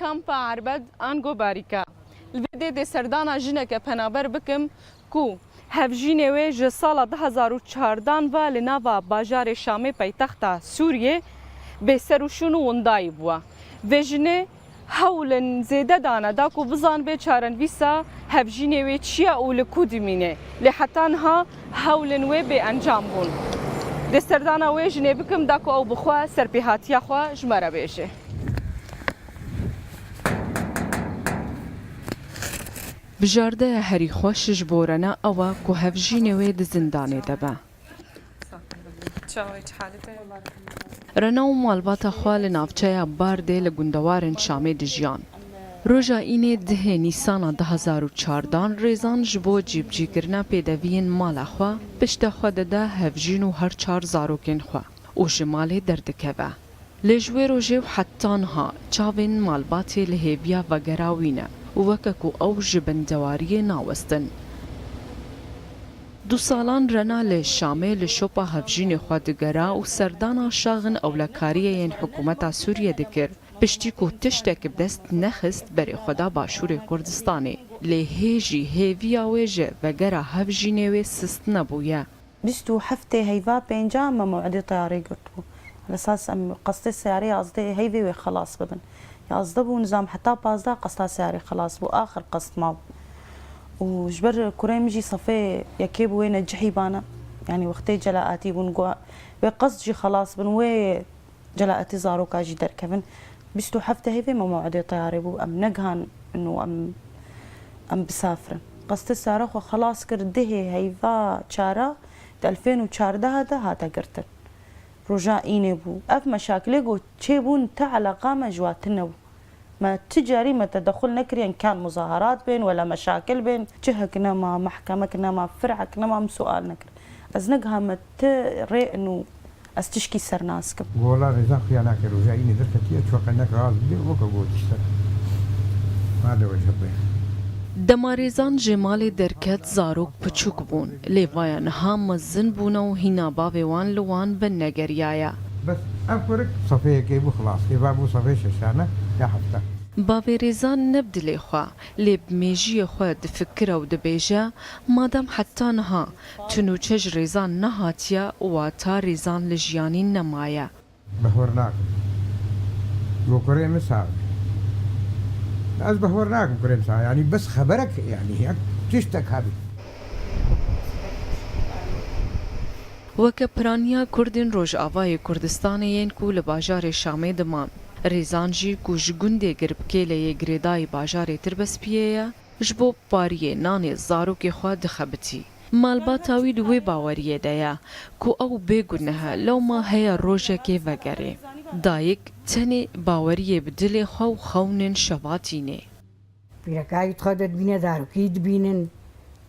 کامپا عربد آنگو باریکا الویده ده سردانا جنک پنابر بکم کو هفجینه و جسال 2014 و لناوا باجار شام پایتخت سوریه به سروشون وندای بوا و جنه هولن زیده دانه دا کو بزان به چارن ویسا هفجینه و چیا اول کودمینه لحتانها هولن و به انجام بون دستردانا و جنه بکم دا کو او بخوا سرپیهاتیا خوا جمره بیشه بجارده هری خوشش بورنا اوا کو هفجینه و د زندانه دبا رناو مالباتا خوال نافچه بار ده لگندوارن شامه دجیان. روژا اینه ده نیسان 2014 ریزان جبو جیب جی کرنا پیدوین مالا خوا پشت خوا ده هفجین و هر 4 زاروکن خوا و جمال دردکوه. لجوه روژه و حتان ها چاوین مالباتی لحیبیا و گراوینه و وککو او جبندواری ناوستن. 2 سالان رنا لشامه لشوپا هفجین خوادگرا و سردانا شاغن اولکاریه ین حکومتا سوریه دکر پشتی کو تشتک بدست نخست بری خدا باشور کردستانه لهیجی هیویا ویجه و گرا هفجینه و سست نبویه 27 هيفا بينجا ما موعد طياري قلتو على اساس قصدي السياري قصدي هيفي وخلاص بدن يقصدبوا نظام حتى بازدا قصدها سياري خلاص بو اخر قصد ماو وجبر كوريم جي صفي يكيب وين الجحيبانا يعني وقتي جلاءاتي بنقوا بقصد جي خلاص بن وي جلاءاتي زارو كاجي در كفن بستو حفته هيفي ما موعد طياري بو ام نقهن انه ام بسافر قصد السيارة خلاص كردهي هيفا تشارا 2014 هذا قرتن رجاء إيني بو أف مشاكل جو تشيبون تعلقة ما جواتنا بو ما تجاري ما تدخل نكري إن كان مظاهرات بين ولا مشاكل بين جهكنا ما محكمكنا ما فرعكنا ما سؤال نكر أزنقها ما تري إنه أستشكي سرناسكم والله رزاق خيانك رجاء إيني دركتي أتوقع إنك راضي بي وكبو تشتغل هذا وجه بيه دمارێزان ژێماڵێ دەرکەت زارۆک بچووک بوون لێڤایانها مەزن بوونە و هینا باوێوان لەوان بە نەگەریایە بس أفرق صفية كيبو خلاص كيبا بو صفية ششانة يا حفتة باوێرێزان نەبدلێ خوا لێ بمێژیە خوا دفکرە و دەبێژە مادام حتانها تونوچەژ ڕێزان نەهاتیە واتە ڕێزان لە ژیانی نەمایە بهورناك وكوري مساعد از بهورناك كوري مساعد يعني بس خبرك يعني هيك تشتك هذه وەکە پرانیا کوردین ڕۆژئاوای کوردستانەیەن کو لە باژارێ شامێ دەمان ڕێزان ژی کو ji gundê giribkê lê yê girêdayî bajarê tir bespiyê ji bo pariyê nanê zarokê xwe dixebitî malbata wî di wê baweriyê de ye ku ew bêgunehe lewma heye rojekê vegerê dayîk tenê baweriyê bi dilê xwe û xewnên şevatînê پیرەکایی تخوا دەتبینێ زارۆکەی دبینن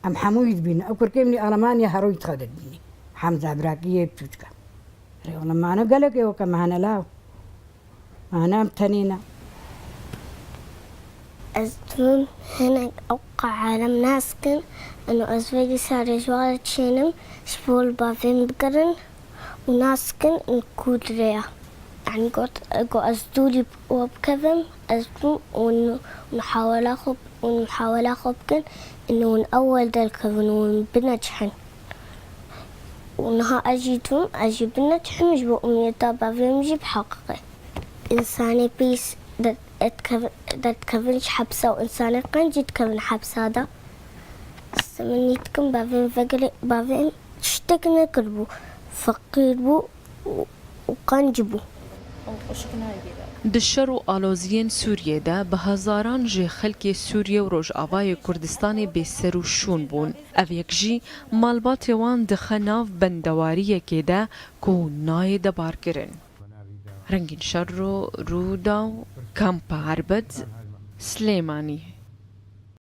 ئەم هەمووی دبینن ئەو کورکەی منی ئەڵەمانیا هەڕۆی تخوا دەتبینی حەمزا براکیە بچووچکە ڕێوەڵەمانە گەلێکەوە کە مەهانە لاو مانام تەنێنە أزدون هناك أوقع عالم ناسكن إنه أزوجي صار يجوال تشينم شبول بافين بقرن وناسكن نكود ريا يعني قلت أزدولي وبكذا أزدون ونحاول أخبكن إنه من أول دالكذن ونبنجحن ونها أجي بنجحن مش بأمنيتا بافين مجيب حققي إنساني بيس تكفنش حبسة وإنساني قنجي تكفن حبسة هذا سمنيتكم بافين فقري بافين تشتكنا كربو فقيربو وقنجبو دشەر و ئالۆزیên سووریێدا بە هەزاران ژێ خەلکێ سووریە و ڕۆژئاوای کوردستانی بێسەر و شوون بوون ئەv یەکژی ماڵباتێ وان دخە ناو بەندەواریەکێدا کو نایە دەبارکردن رنگین شەڕ و ڕوودا و کامپە عەربەد سلێمانی